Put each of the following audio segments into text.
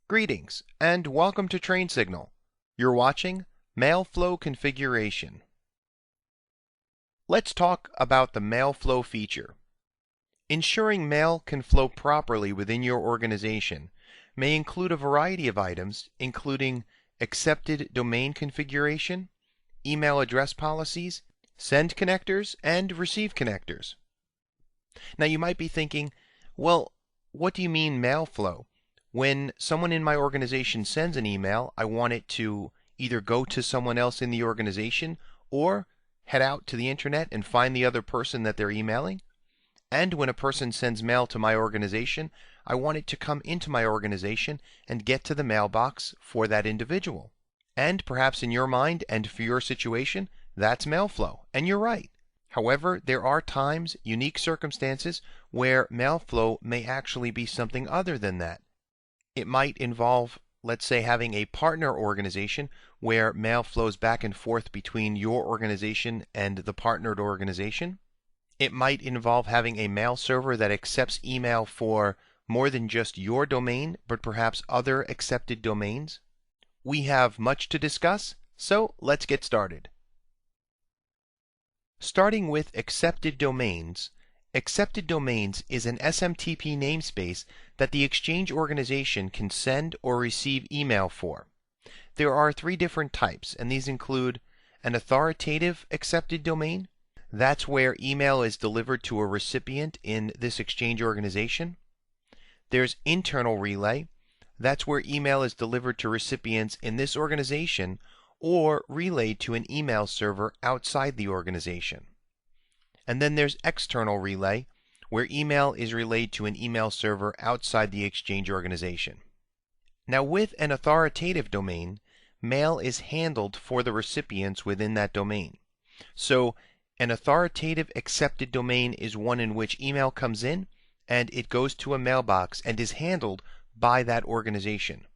Greetings and welcome to Train Signal. You're watching Mail Flow Configuration. Let's talk about the mail flow feature. Ensuring mail can flow properly within your organization may include a variety of items, including accepted domain configuration, email address policies, send connectors, and receive connectors. Now you might be thinking, well, what do you mean mail flow? When someone in my organization sends an email, I want it to either go to someone else in the organization or head out to the internet and find the other person that they're emailing. And when a person sends mail to my organization, I want it to come into my organization and get to the mailbox for that individual. And perhaps in your mind and for your situation, that's mail flow. And you're right. However, there are times, unique circumstances, where mail flow may actually be something other than that. It might involve, let's say, having a partner organization where mail flows back and forth between your organization and the partnered organization. It might involve having a mail server that accepts email for more than just your domain, but perhaps other accepted domains. We have much to discuss, so let's get started. Starting with accepted domains. Accepted domains is an SMTP namespace that the Exchange organization can send or receive email for. There are three different types, and these include an authoritative accepted domain. That's where email is delivered to a recipient in this Exchange organization. There's internal relay. That's where email is delivered to recipients in this organization or relayed to an email server outside the organization. And then there's external relay, where email is relayed to an email server outside the Exchange organization. Now, with an authoritative domain, mail is handled for the recipients within that domain. So, an authoritative accepted domain is one in which email comes in and it goes to a mailbox and is handled by that organization.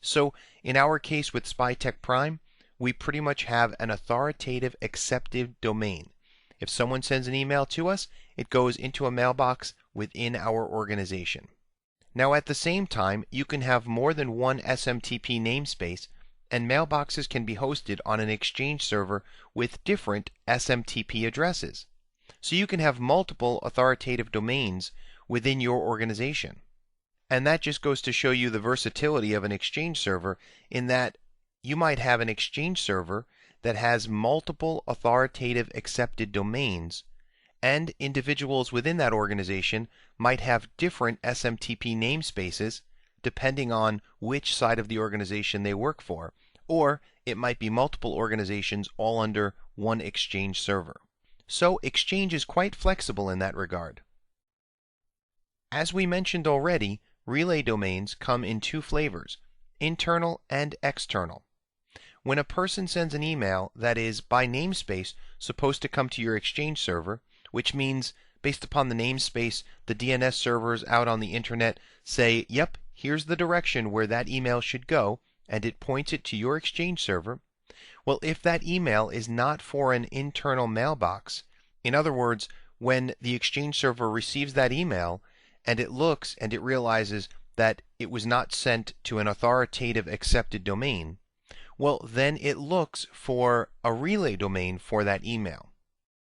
So, in our case with SpyTech Prime, we pretty much have an authoritative accepted domain. If someone sends an email to us, it goes into a mailbox within our organization. Now at the same time, you can have more than one SMTP namespace, and mailboxes can be hosted on an Exchange server with different SMTP addresses. So you can have multiple authoritative domains within your organization. And that just goes to show you the versatility of an Exchange server in that you might have an Exchange server that has multiple authoritative accepted domains, and individuals within that organization might have different SMTP namespaces depending on which side of the organization they work for, or it might be multiple organizations all under one Exchange server. So Exchange is quite flexible in that regard. As we mentioned already, relay domains come in two flavors, internal and external. When a person sends an email that is by namespace supposed to come to your Exchange server, which means based upon the namespace, the DNS servers out on the internet say, yep, here's the direction where that email should go, and it points it to your Exchange server. Well, if that email is not for an internal mailbox, in other words, when the Exchange server receives that email and it looks and it realizes that it was not sent to an authoritative accepted domain, well, then it looks for a relay domain for that email.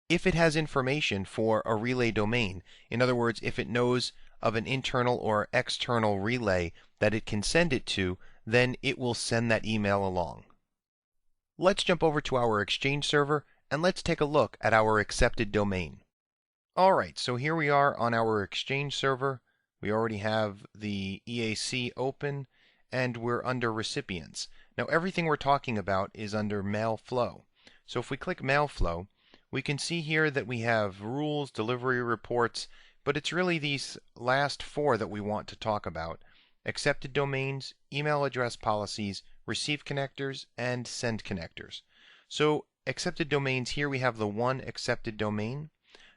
If it has information for a relay domain, in other words, if it knows of an internal or external relay that it can send it to, then it will send that email along. Let's jump over to our Exchange server and let's take a look at our accepted domain. Alright, so here we are on our Exchange server. We already have the EAC open and we're under recipients. Now everything we're talking about is under mail flow. So if we click mail flow, we can see here that we have rules, delivery reports, but it's really these last four that we want to talk about. Accepted domains, email address policies, receive connectors, and send connectors. So accepted domains, here we have the one accepted domain.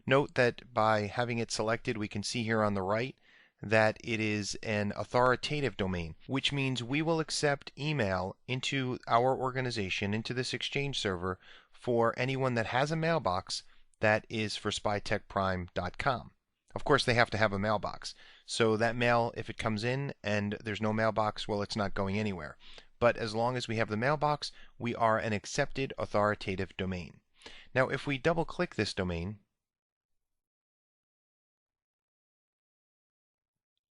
Note that by having it selected, we can see here on the right that it is an authoritative domain, which means we will accept email into our organization, into this Exchange server, for anyone that has a mailbox that is for spytechprime.com. Of course, they have to have a mailbox. So that mail, if it comes in and there's no mailbox, well, it's not going anywhere. But as long as we have the mailbox, we are an accepted authoritative domain. Now, if we double click this domain,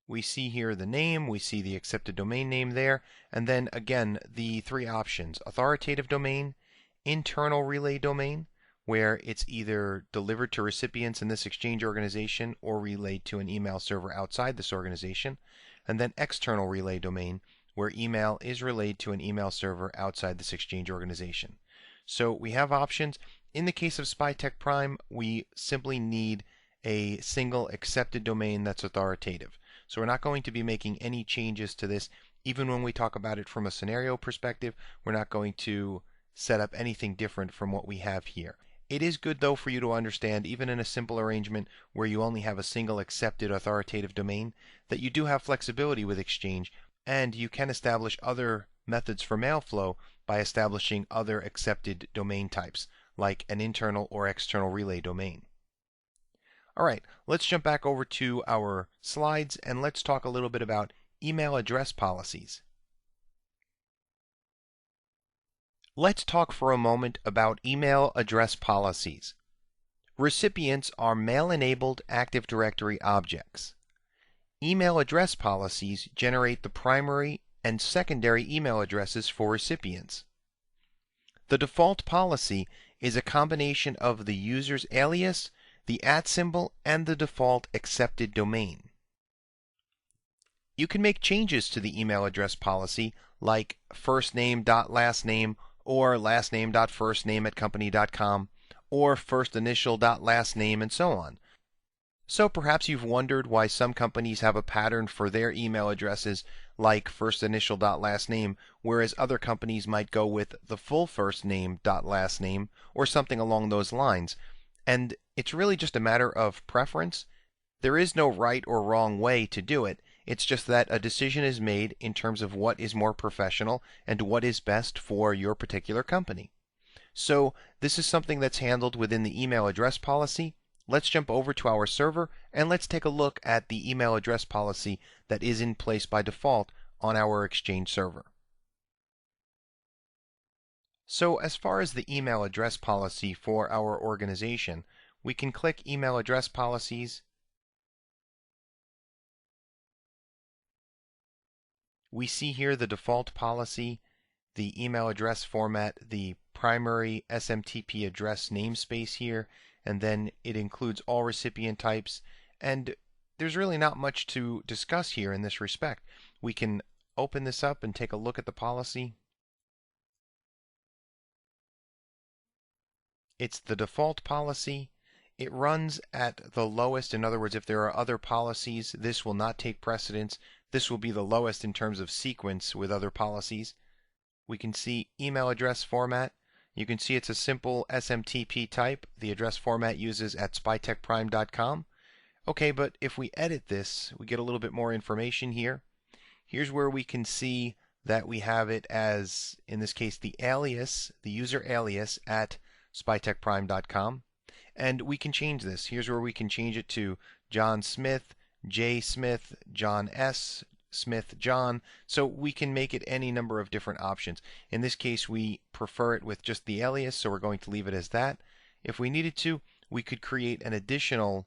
we see here the name, we see the accepted domain name there, and then again the three options: authoritative domain, internal relay domain, where it's either delivered to recipients in this Exchange organization or relayed to an email server outside this organization, and then external relay domain, where email is relayed to an email server outside this Exchange organization. So we have options. In the case of SpyTech Prime, we simply need a single accepted domain that's authoritative. So we're not going to be making any changes to this. Even when we talk about it from a scenario perspective, we're not going to set up anything different from what we have here. It is good, though, for you to understand, even in a simple arrangement where you only have a single accepted authoritative domain, that you do have flexibility with Exchange, and you can establish other methods for mail flow by establishing other accepted domain types, like an internal or external relay domain. All right, let's jump back over to our slides and let's talk a little bit about email address policies. Let's talk for a moment about email address policies. Recipients are mail-enabled Active Directory objects. Email address policies generate the primary and secondary email addresses for recipients. The default policy is a combination of the user's alias, the @ symbol, and the default accepted domain. You can make changes to the email address policy, like firstname.lastname or lastname.firstname@company.com or firstinitial.lastname and so on. So perhaps you've wondered why some companies have a pattern for their email addresses like firstinitial.lastname, whereas other companies might go with the full firstname.lastname or something along those lines. And it's really just a matter of preference. There is no right or wrong way to do it. It's just that a decision is made in terms of what is more professional and what is best for your particular company. So this is something that's handled within the email address policy. Let's jump over to our server and let's take a look at the email address policy that is in place by default on our Exchange server. So as far as the email address policy for our organization, we can click Email Address Policies. We see here the default policy, the email address format, the primary SMTP address namespace here, and then it includes all recipient types. And there's really not much to discuss here in this respect. We can open this up and take a look at the policy. It's the default policy. It runs at the lowest. In other words, if there are other policies, this will not take precedence. This will be the lowest in terms of sequence with other policies. We can see email address format. You can see it's a simple SMTP type. The address format uses at spytechprime.com. Okay, but if we edit this, we get a little bit more information here. Here's where we can see that we have it as, in this case, the alias, the user alias at spytechprime.com. And we can change this. Here's where we can change it to John Smith, J. Smith, John S. Smith, John. So we can make it any number of different options. In this case, we prefer it with just the alias, so we're going to leave it as that. If we needed to, we could create an additional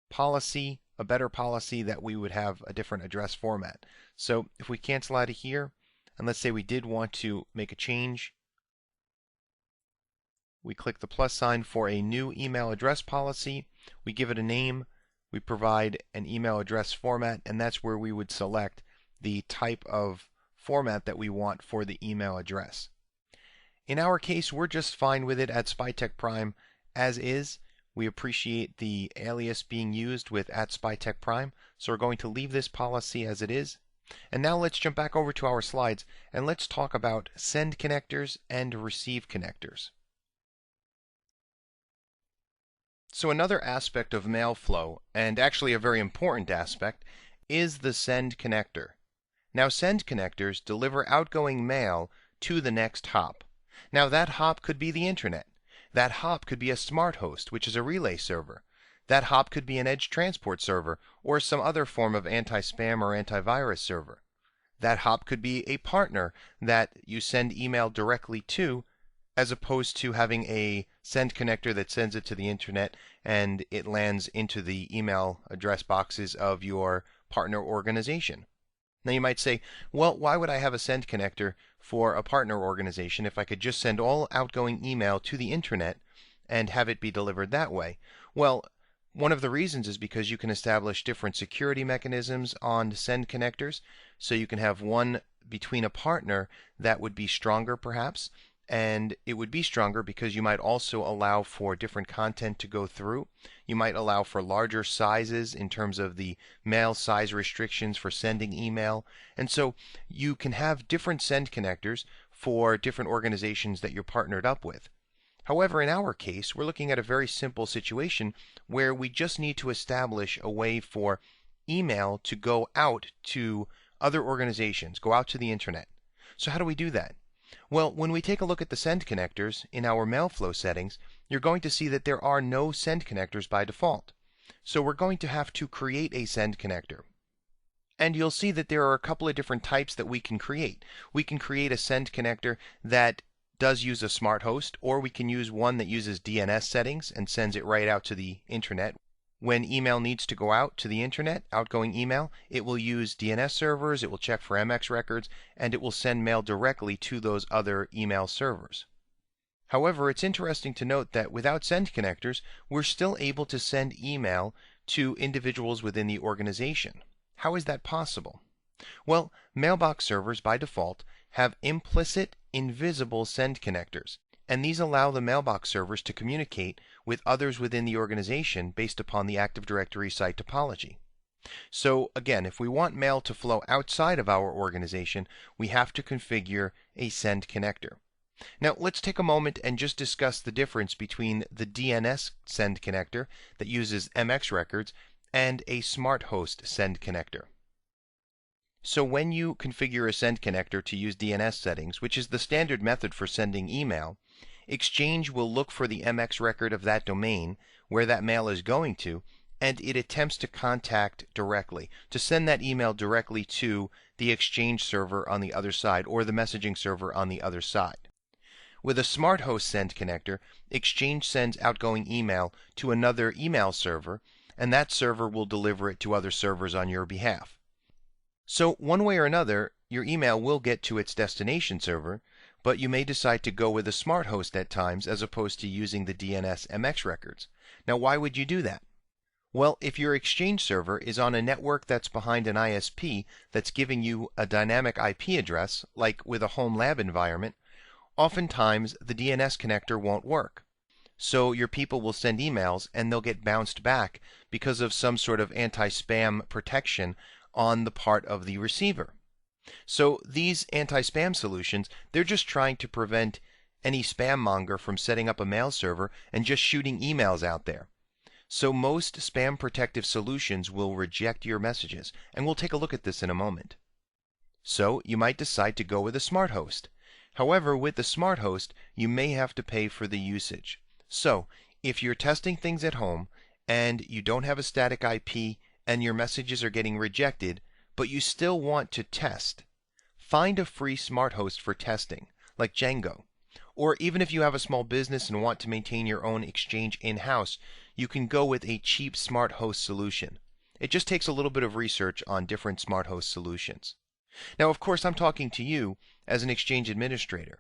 policy, a better policy that we would have a different address format. So if we cancel out of here, and let's say we did want to make a change, we click the plus sign for a new email address policy, we give it a name, we provide an email address format, and that's where we would select the type of format that we want for the email address. In our case, we're just fine with it at SpyTech Prime as is. We appreciate the alias being used with at SpyTech Prime, so we're going to leave this policy as it is. And now let's jump back over to our slides and let's talk about send connectors and receive connectors. So another aspect of mail flow, and actually a very important aspect, is the send connector. Now send connectors deliver outgoing mail to the next hop. Now that hop could be the internet. That hop could be a smart host, which is a relay server. That hop could be an edge transport server or some other form of anti-spam or antivirus server. That hop could be a partner that you send email directly to, as opposed to having a send connector that sends it to the internet and it lands into the email address boxes of your partner organization. Now you might say, well, why would I have a send connector for a partner organization if I could just send all outgoing email to the internet and have it be delivered that way? Well, one of the reasons is because you can establish different security mechanisms on send connectors. So you can have one between a partner that would be stronger perhaps, and it would be stronger because you might also allow for different content to go through. You might allow for larger sizes in terms of the mail size restrictions for sending email. And so you can have different send connectors for different organizations that you're partnered up with. However, in our case, we're looking at a very simple situation where we just need to establish a way for email to go out to other organizations, go out to the internet. So how do we do that? Well, when we take a look at the send connectors in our MailFlow settings, you're going to see that there are no send connectors by default. So we're going to have to create a send connector. And you'll see that there are a couple of different types that we can create. We can create a send connector that does use a smart host, or we can use one that uses DNS settings and sends it right out to the internet. When email needs to go out to the internet, outgoing email, it will use DNS servers, it will check for MX records, and it will send mail directly to those other email servers. However, it's interesting to note that without send connectors, we're still able to send email to individuals within the organization. How is that possible? Well, mailbox servers by default have implicit invisible send connectors, and these allow the mailbox servers to communicate with others within the organization based upon the Active Directory site topology. So again, if we want mail to flow outside of our organization, we have to configure a send connector. Now let's take a moment and just discuss the difference between the DNS send connector that uses MX records and a smart host send connector. So when you configure a send connector to use DNS settings, which is the standard method for sending email, Exchange will look for the MX record of that domain where that mail is going to, and it attempts to contact directly, to send that email directly to the Exchange server on the other side or the messaging server on the other side. With a smart host send connector, Exchange sends outgoing email to another email server, and that server will deliver it to other servers on your behalf. So one way or another, your email will get to its destination server, but you may decide to go with a smart host at times as opposed to using the DNS MX records. Now why would you do that? Well, if your Exchange server is on a network that's behind an ISP that's giving you a dynamic IP address, like with a home lab environment, oftentimes the DNS connector won't work. So your people will send emails and they'll get bounced back because of some sort of anti-spam protection on the part of the receiver. So these anti-spam solutions, they're just trying to prevent any spam monger from setting up a mail server and just shooting emails out there. So most spam protective solutions will reject your messages, and we'll take a look at this in a moment. So you might decide to go with a smart host. However, with the smart host, you may have to pay for the usage. So if you're testing things at home and you don't have a static IP and your messages are getting rejected, but you still want to test, find a free smart host for testing, like Django. Or even if you have a small business and want to maintain your own Exchange in-house, you can go with a cheap smart host solution. It just takes a little bit of research on different smart host solutions. Now, of course, I'm talking to you as an Exchange administrator.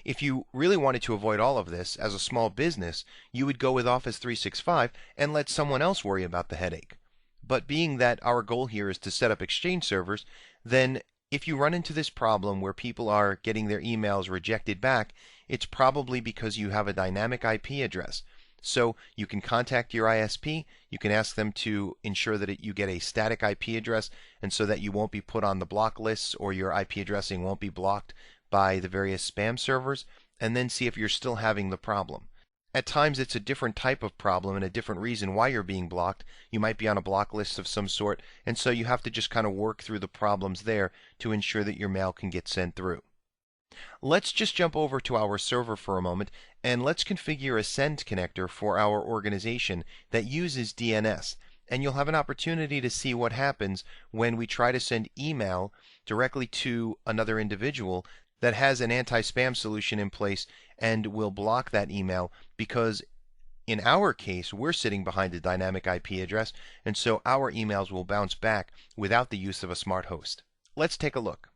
If you really wanted to avoid all of this as a small business, you would go with Office 365 and let someone else worry about the headache. But being that our goal here is to set up Exchange servers, then if you run into this problem where people are getting their emails rejected back, it's probably because you have a dynamic IP address. So you can contact your ISP, you can ask them to ensure that you get a static IP address, and so that you won't be put on the block lists or your IP addressing won't be blocked by the various spam servers, and then see if you're still having the problem. At times it's a different type of problem and a different reason why you're being blocked. You might be on a block list of some sort, and so you have to just kind of work through the problems there to ensure that your mail can get sent through. Let's just jump over to our server for a moment and let's configure a send connector for our organization that uses DNS. And you'll have an opportunity to see what happens when we try to send email directly to another individual that has an anti-spam solution in place and will block that email because in our case, we're sitting behind a dynamic IP address, and so our emails will bounce back without the use of a smart host. Let's take a look.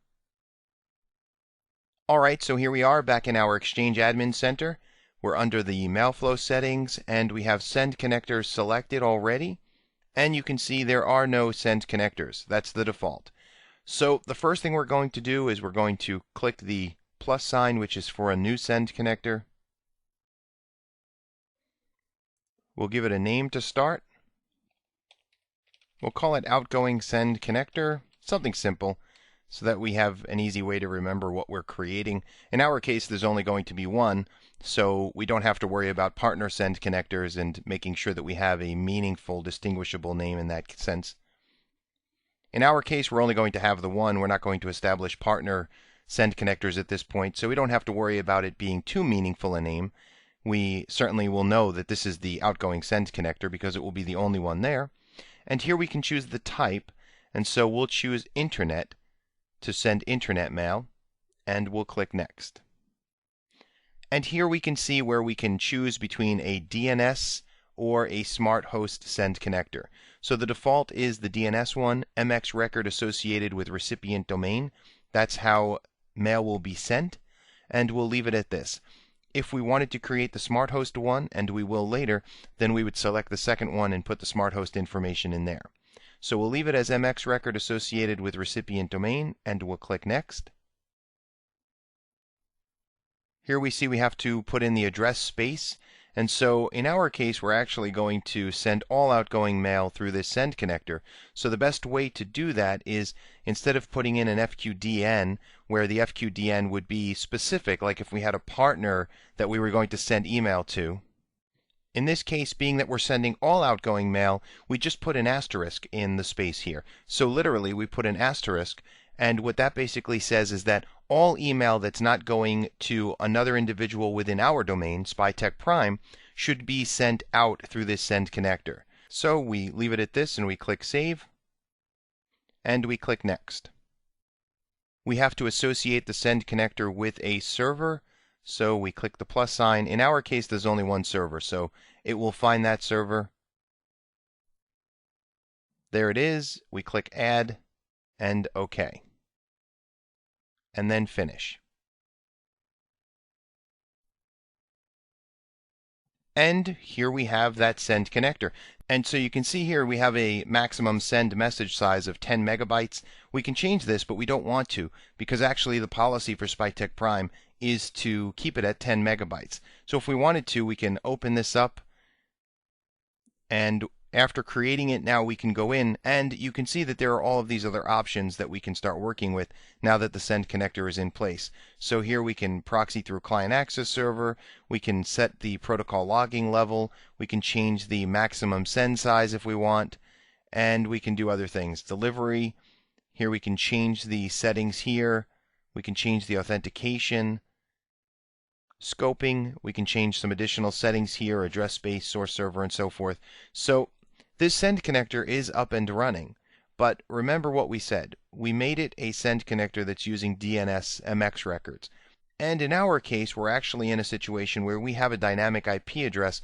Alright, so here we are back in our Exchange Admin Center. We're under the Mailflow settings, and we have send connectors selected already. And you can see there are no send connectors. That's the default. So the first thing we're going to do is we're going to click the plus sign, which is for a new send connector. We'll give it a name to start. We'll call it Outgoing Send Connector, something simple, so that we have an easy way to remember what we're creating. In our case, there's only going to be one, so we don't have to worry about partner send connectors and making sure that we have a meaningful, distinguishable name in that sense. In our case, we're only going to have the one. We're not going to establish partner send connectors at this point, so we don't have to worry about it being too meaningful a name. We certainly will know that this is the outgoing send connector because it will be the only one there. And here we can choose the type, and so we'll choose Internet to send internet mail, and we'll click Next. And here we can see where we can choose between a DNS or a smart host send connector. So the default is the DNS one, MX record associated with recipient domain. That's how mail will be sent, and we'll leave it at this. If we wanted to create the smart host one, and we will later, then we would select the second one and put the smart host information in there. So we'll leave it as MX record associated with recipient domain, and we'll click Next. Here we see we have to put in the address space, and so in our case we're actually going to send all outgoing mail through this send connector. So the best way to do that is, instead of putting in an FQDN, where the FQDN would be specific, like if we had a partner that we were going to send email to, in this case, being that we're sending all outgoing mail, we just put an asterisk in the space here. So literally, we put an asterisk, and what that basically says is that all email that's not going to another individual within our domain, SpyTech Prime, should be sent out through this send connector. So we leave it at this, and we click Save, and we click Next. We have to associate the send connector with a server, so we click the plus sign. In our case, there's only one server, so it will find that server. There it is. We click Add and OK. And then Finish. And here we have that send connector. And so you can see here we have a maximum send message size of 10 megabytes. We can change this, but we don't want to, because actually the policy for SpyTech Prime is to keep it at 10 megabytes. So if we wanted to, we can open this up, and after creating it, now we can go in, and you can see that there are all of these other options that we can start working with now that the send connector is in place. So here we can proxy through client access server, we can set the protocol logging level, we can change the maximum send size if we want, and we can do other things. Delivery, here we can change the settings here, we can change the authentication, scoping, we can change some additional settings here, address space, source server, and so forth. So this send connector is up and running, but remember what we said. We made it a send connector that's using DNS MX records. And in our case, we're actually in a situation where we have a dynamic IP address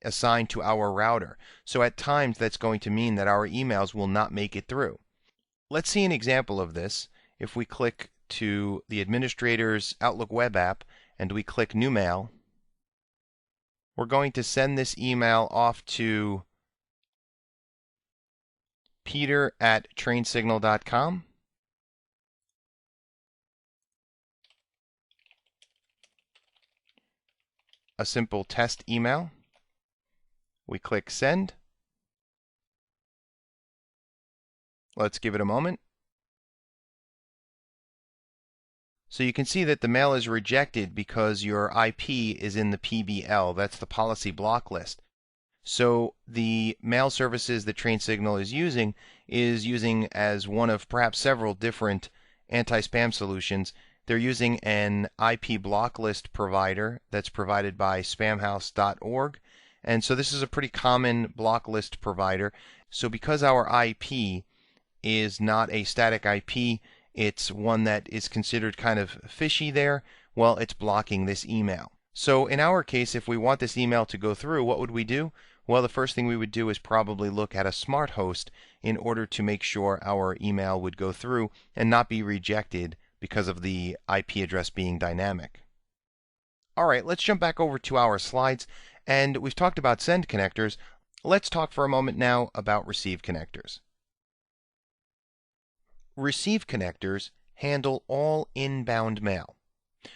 assigned to our router. So at times that's going to mean that our emails will not make it through. Let's see an example of this. If we click to the administrator's Outlook web app and we click New Mail, we're going to send this email off to peter@trainsignal.com. A simple test email. We click Send. Let's give it a moment. So you can see that the mail is rejected because your IP is in the PBL. That's the policy block list. So the mail services that TrainSignal is using as one of perhaps several different anti-spam solutions, They're using an IP block list provider that's provided by spamhaus.org. And so this is a pretty common block list provider. So because our IP is not a static IP, it's one that is considered kind of fishy there, well, it's blocking this email. So in our case, if we want this email to go through, what would we do? Well, the first thing we would do is probably look at a smart host in order to make sure our email would go through and not be rejected because of the IP address being dynamic. All right, let's jump back over to our slides, and we've talked about send connectors. Let's talk for a moment now about receive connectors. Receive connectors handle all inbound mail.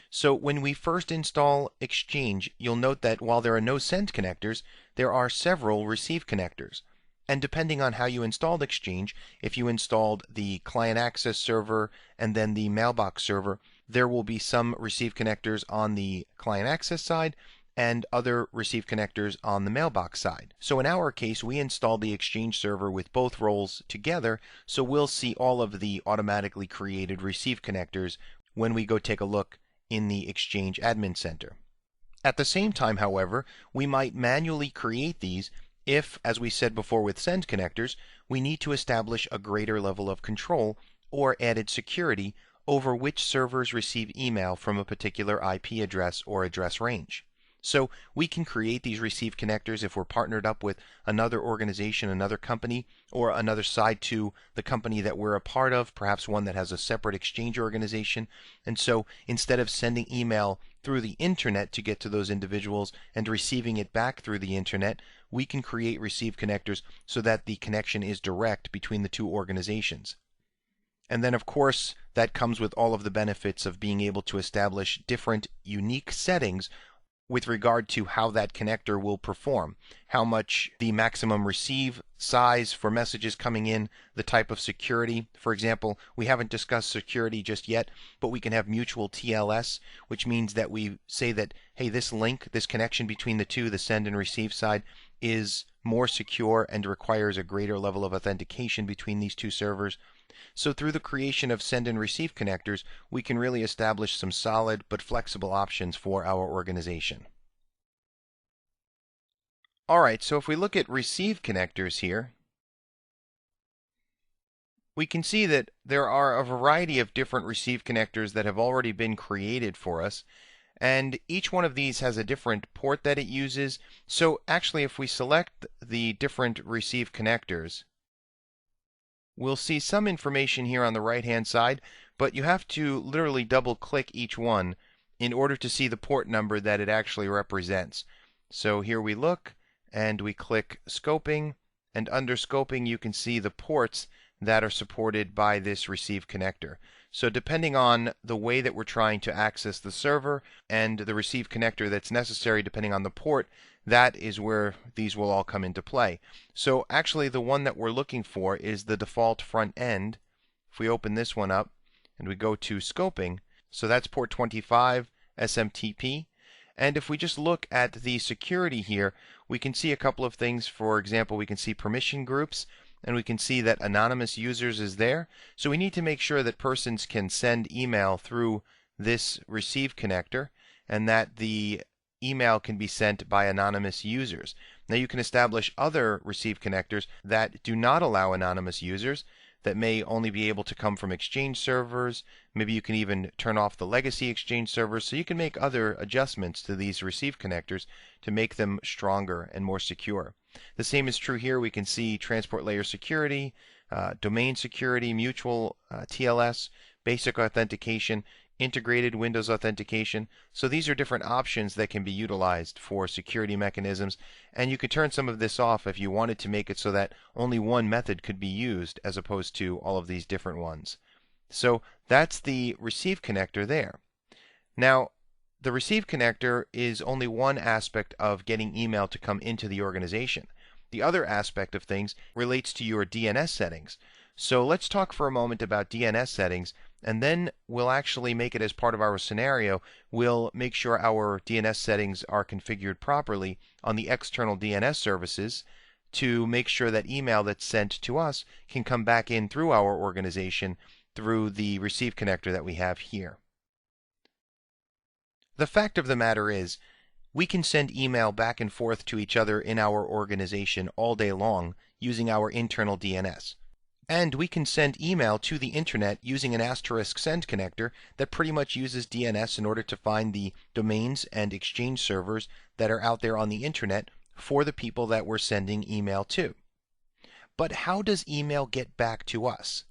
So when we first install Exchange, you'll note that while there are no send connectors, there are several receive connectors. And depending on how you installed Exchange, if you installed the client access server and then the mailbox server, there will be some receive connectors on the client access side and other receive connectors on the mailbox side. So in our case, we installed the Exchange server with both roles together, so we'll see all of the automatically created receive connectors when we go take a look in the Exchange Admin Center. At the same time, however, we might manually create these if, as we said before with send connectors, we need to establish a greater level of control or added security over which servers receive email from a particular IP address or address range. So we can create these receive connectors if we're partnered up with another organization, another company, or another side to the company that we're a part of, perhaps one that has a separate Exchange organization. And so instead of sending email through the internet to get to those individuals and receiving it back through the internet, we can create receive connectors so that the connection is direct between the two organizations. And then, of course, that comes with all of the benefits of being able to establish different unique settings with regard to how that connector will perform, how much the maximum receive size for messages coming in, the type of security. For example, we haven't discussed security just yet, but we can have mutual TLS, which means that we say that, hey, this link, this connection between the two, the send and receive side, is more secure and requires a greater level of authentication between these two servers. So through the creation of send and receive connectors, we can really establish some solid but flexible options for our organization. All right, so if we look at receive connectors here, we can see that there are a variety of different receive connectors that have already been created for us, and each one of these has a different port that it uses. So actually, if we select the different receive connectors, we'll see some information here on the right-hand side, but you have to literally double-click each one in order to see the port number that it actually represents. So here we look, and we click Scoping, and under Scoping you can see the ports that are supported by this receive connector. So depending on the way that we're trying to access the server and the receive connector that's necessary depending on the port, that is where these will all come into play. So actually the one that we're looking for is the default front end. If we open this one up and we go to Scoping, so that's port 25 SMTP. And if we just look at the security here, we can see a couple of things. For example, we can see permission groups, and we can see that anonymous users is there. So we need to make sure that persons can send email through this receive connector and that the email can be sent by anonymous users. Now you can establish other receive connectors that do not allow anonymous users, that may only be able to come from Exchange servers. Maybe you can even turn off the legacy Exchange servers, so you can make other adjustments to these receive connectors to make them stronger and more secure. The same is true here. We can see transport layer security, domain security, mutual TLS, basic authentication, integrated Windows authentication. So these are different options that can be utilized for security mechanisms, and you could turn some of this off if you wanted to make it so that only one method could be used as opposed to all of these different ones. So that's the receive connector there. Now, the receive connector is only one aspect of getting email to come into the organization. The other aspect of things relates to your DNS settings. So let's talk for a moment about DNS settings, and then we'll actually make it as part of our scenario. We'll make sure our DNS settings are configured properly on the external DNS services to make sure that email that's sent to us can come back in through our organization through the receive connector that we have here. The fact of the matter is, we can send email back and forth to each other in our organization all day long using our internal DNS. And we can send email to the internet using an asterisk send connector that pretty much uses DNS in order to find the domains and exchange servers that are out there on the internet for the people that we're sending email to. But how does email get back to us?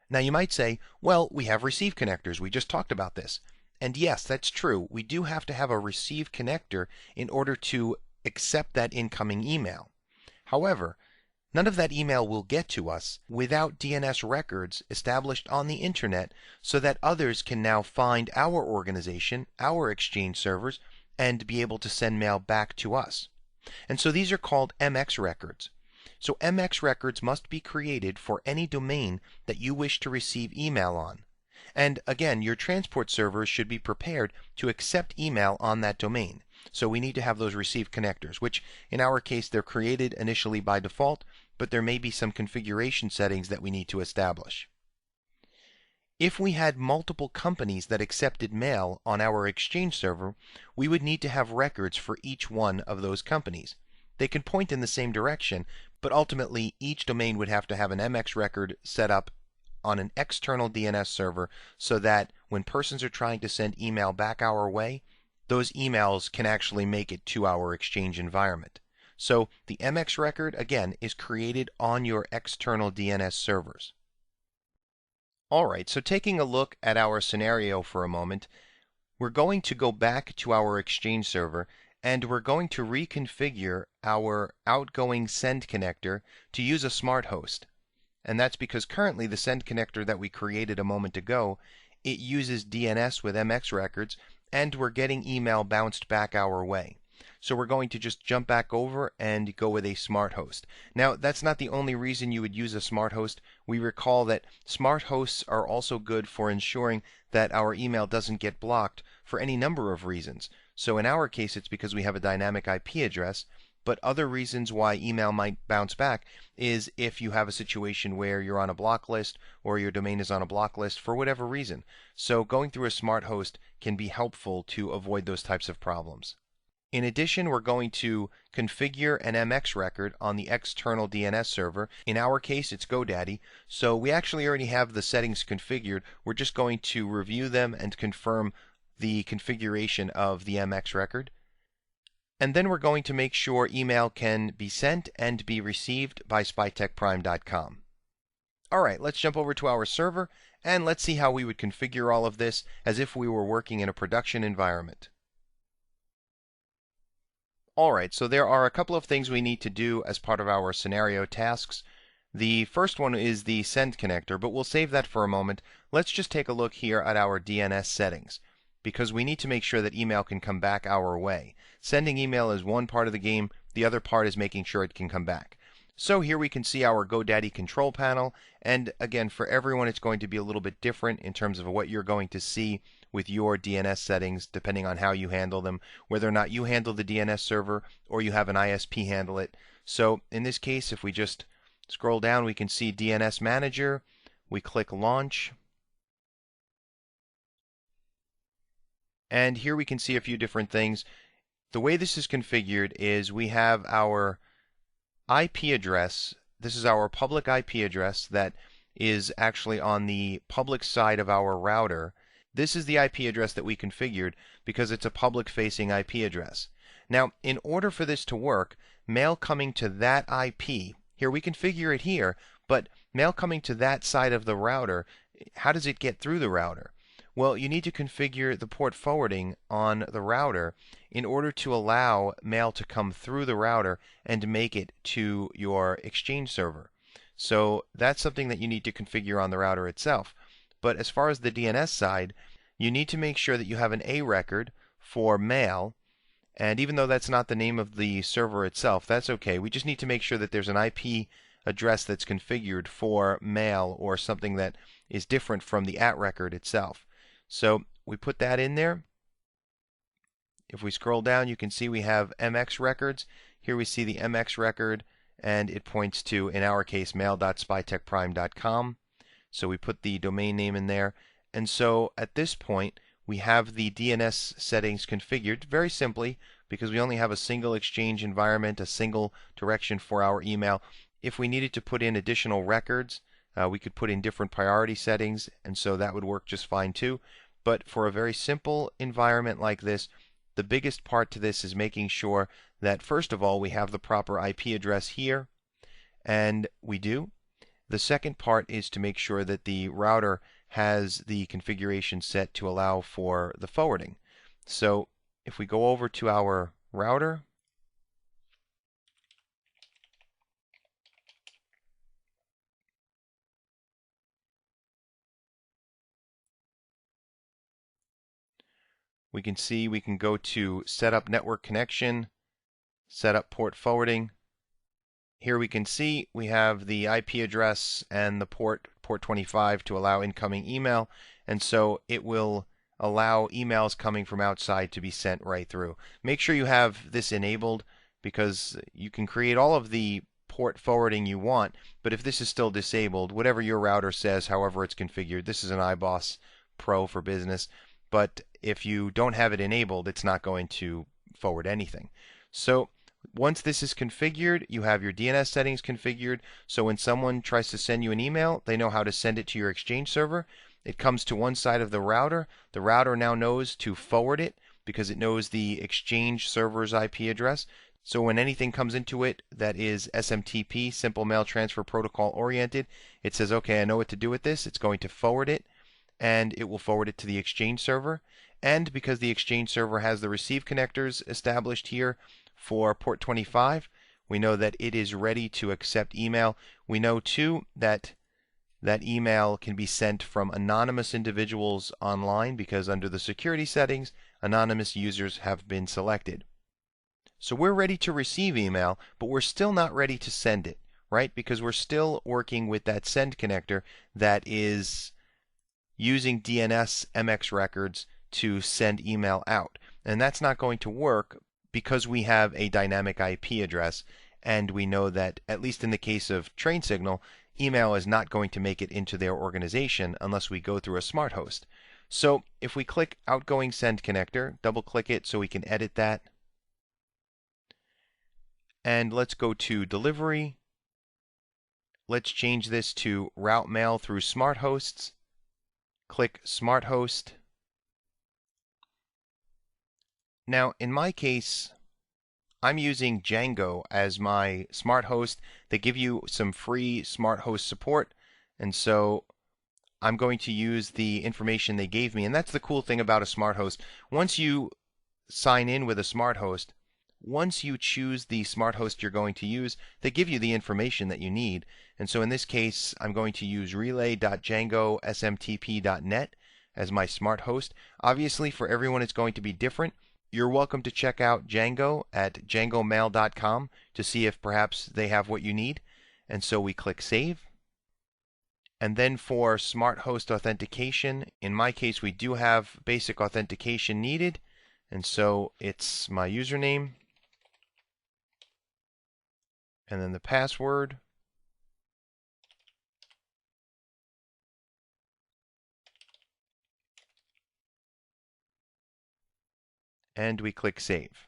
Now you might say, well, we have receive connectors. We just talked about this. And yes, that's true. We do have to have a receive connector in order to accept that incoming email. However, none of that email will get to us without DNS records established on the internet so that others can now find our organization, our exchange servers, and be able to send mail back to us. And so these are called MX records. So MX records must be created for any domain that you wish to receive email on. And again, your transport servers should be prepared to accept email on that domain. So we need to have those receive connectors, which in our case they're created initially by default, but there may be some configuration settings that we need to establish. If we had multiple companies that accepted mail on our exchange server, we would need to have records for each one of those companies. They can point in the same direction, but ultimately each domain would have to have an MX record set up on an external DNS server so that when persons are trying to send email back our way, those emails can actually make it to our exchange environment. So the MX record, again, is created on your external DNS servers. Alright, so taking a look at our scenario for a moment, we're going to go back to our exchange server and we're going to reconfigure our outgoing send connector to use a smart host. And that's because currently the send connector that we created a moment ago, it uses DNS with MX records and we're getting email bounced back our way. So we're going to just jump back over and go with a smart host. Now, that's not the only reason you would use a smart host. We recall that smart hosts are also good for ensuring that our email doesn't get blocked for any number of reasons. So in our case, it's because we have a dynamic IP address, but other reasons why email might bounce back is if you have a situation where you're on a block list or your domain is on a block list for whatever reason. So going through a smart host can be helpful to avoid those types of problems. In addition, we're going to configure an MX record on the external DNS server. In our case, it's GoDaddy, so we actually already have the settings configured. We're just going to review them and confirm the configuration of the MX record. And then we're going to make sure email can be sent and be received by spytechprime.com. Alright, let's jump over to our server and let's see how we would configure all of this as if we were working in a production environment. Alright, so there are a couple of things we need to do as part of our scenario tasks. The first one is the send connector, but we'll save that for a moment. Let's just take a look here at our DNS settings, because we need to make sure that email can come back our way. Sending email is one part of the game, the other part is making sure it can come back. So here we can see our GoDaddy control panel, and again, for everyone it's going to be a little bit different in terms of what you're going to see with your DNS settings, depending on how you handle them, whether or not you handle the DNS server or you have an ISP handle it. So in this case, if we just scroll down, we can see DNS Manager, we click Launch, and here we can see a few different things. The way this is configured is we have our IP address. This is our public IP address that is actually on the public side of our router. This is the IP address that we configured because it's a public-facing IP address. Now, in order for this to work, mail coming to that IP, here we configure it here, but mail coming to that side of the router, how does it get through the router? Well, you need to configure the port forwarding on the router in order to allow mail to come through the router and make it to your Exchange server. So that's something that you need to configure on the router itself. But as far as the DNS side, you need to make sure that you have an A record for mail, and even though that's not the name of the server itself, that's okay. We just need to make sure that there's an IP address that's configured for mail or something that is different from the @ record itself. So we put that in there. If we scroll down, you can see we have MX records. Here we see the MX record, and it points to, in our case, mail.spytechprime.com. So we put the domain name in there. And so at this point, we have the DNS settings configured very simply because we only have a single Exchange environment, a single direction for our email. If we needed to put in additional records, we could put in different priority settings, and so that would work just fine too. But for a very simple environment like this, the biggest part to this is making sure that first of all we have the proper IP address here, and we do. The second part is to make sure that the router has the configuration set to allow for the forwarding. So if we go over to our router, we can see we can go to set up network connection, set up port forwarding. Here we can see we have the IP address and the port 25 to allow incoming email, and so it will allow emails coming from outside to be sent right through. Make sure you have this enabled because you can create all of the port forwarding you want, but if this is still disabled, whatever your router says, however it's configured, this is an iBoss Pro for business, but if you don't have it enabled, it's not going to forward anything. So once this is configured, you have your DNS settings configured, so when someone tries to send you an email, they know how to send it to your Exchange server. It comes to one side of the router. The router now knows to forward it because it knows the Exchange server's IP address. So when anything comes into it that is SMTP, Simple Mail Transfer Protocol oriented, it says, okay, I know what to do with this. It's going to forward it, and it will forward it to the Exchange server. And because the Exchange server has the receive connectors established here for port 25, we know that it is ready to accept email. We know too that that email can be sent from anonymous individuals online because under the security settings, anonymous users have been selected. So we're ready to receive email, but we're still not ready to send it, right? Because we're still working with that send connector that is using DNS MX records to send email out. And that's not going to work because we have a dynamic IP address, and we know that, at least in the case of Train Signal, email is not going to make it into their organization unless we go through a smart host. So if we click Outgoing Send Connector, double click it so we can edit that, and let's go to Delivery. Let's change this to Route Mail through Smart Hosts. Click Smart Host. Now, in my case, I'm using Django as my smart host. They give you some free smart host support, and so I'm going to use the information they gave me. And that's the cool thing about a smart host. Once you sign in with a smart host, once you choose the smart host you're going to use, they give you the information that you need. And so in this case, I'm going to use relay.django.smtp.net as my smart host. Obviously, for everyone, it's going to be different. You're welcome to check out Django at djangomail.com to see if perhaps they have what you need. And so we click Save. And then for smart host authentication, in my case, we do have basic authentication needed. And so it's my username, and then the password, and we click Save.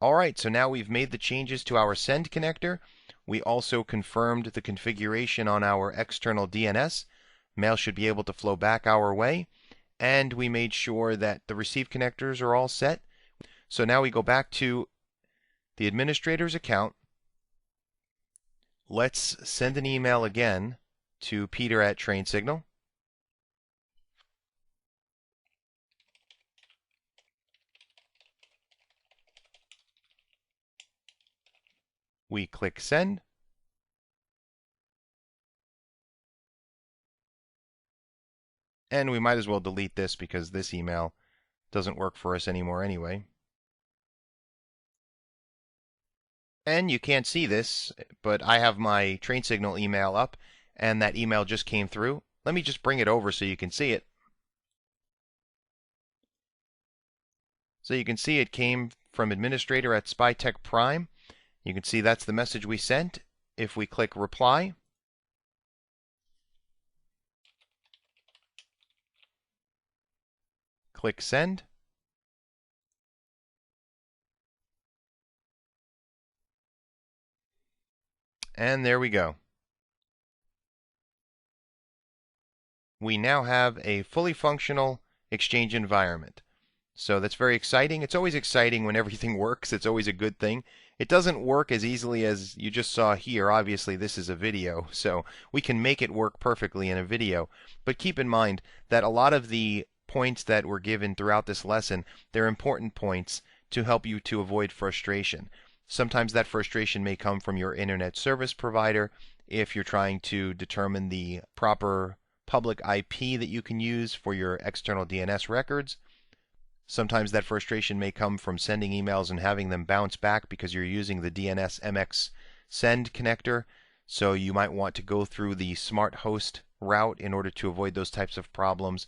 Alright, so now we've made the changes to our send connector. We also confirmed the configuration on our external DNS. Mail should be able to flow back our way. And we made sure that the receive connectors are all set. So now we go back to the administrator's account. Let's send an email again to Peter at Train Signal. We click Send. And we might as well delete this because this email doesn't work for us anymore anyway. And you can't see this, but I have my Train Signal email up, and that email just came through. Let me just bring it over so you can see it. So you can see it came from administrator at SpyTech Prime. You can see that's the message we sent. If we click Reply, click Send. And there we go. We now have a fully functional Exchange environment. So that's very exciting. It's always exciting when everything works. It's always a good thing. It doesn't work as easily as you just saw here. Obviously, this is a video, so we can make it work perfectly in a video. But keep in mind that a lot of the points that were given throughout this lesson, they're important points to help you to avoid frustration. Sometimes that frustration may come from your internet service provider if you're trying to determine the proper public IP that you can use for your external DNS records. Sometimes that frustration may come from sending emails and having them bounce back because you're using the DNS MX send connector. So you might want to go through the smart host route in order to avoid those types of problems.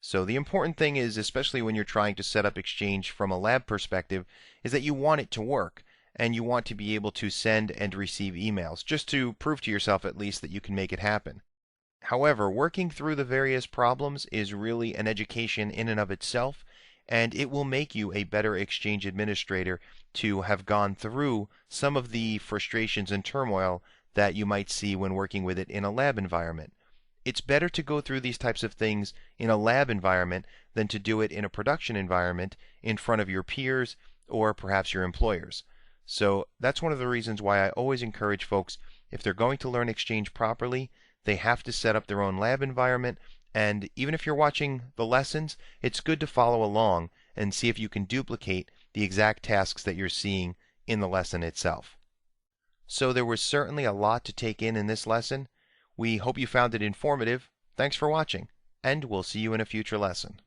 So the important thing is, especially when you're trying to set up Exchange from a lab perspective, is that you want it to work and you want to be able to send and receive emails, just to prove to yourself at least that you can make it happen. However, working through the various problems is really an education in and of itself, and it will make you a better Exchange administrator to have gone through some of the frustrations and turmoil that you might see when working with it in a lab environment. It's better to go through these types of things in a lab environment than to do it in a production environment in front of your peers or perhaps your employers. So that's one of the reasons why I always encourage folks, if they're going to learn Exchange properly, they have to set up their own lab environment, and even if you're watching the lessons, it's good to follow along and see if you can duplicate the exact tasks that you're seeing in the lesson itself. So there was certainly a lot to take in this lesson. We hope you found it informative. Thanks for watching, and we'll see you in a future lesson.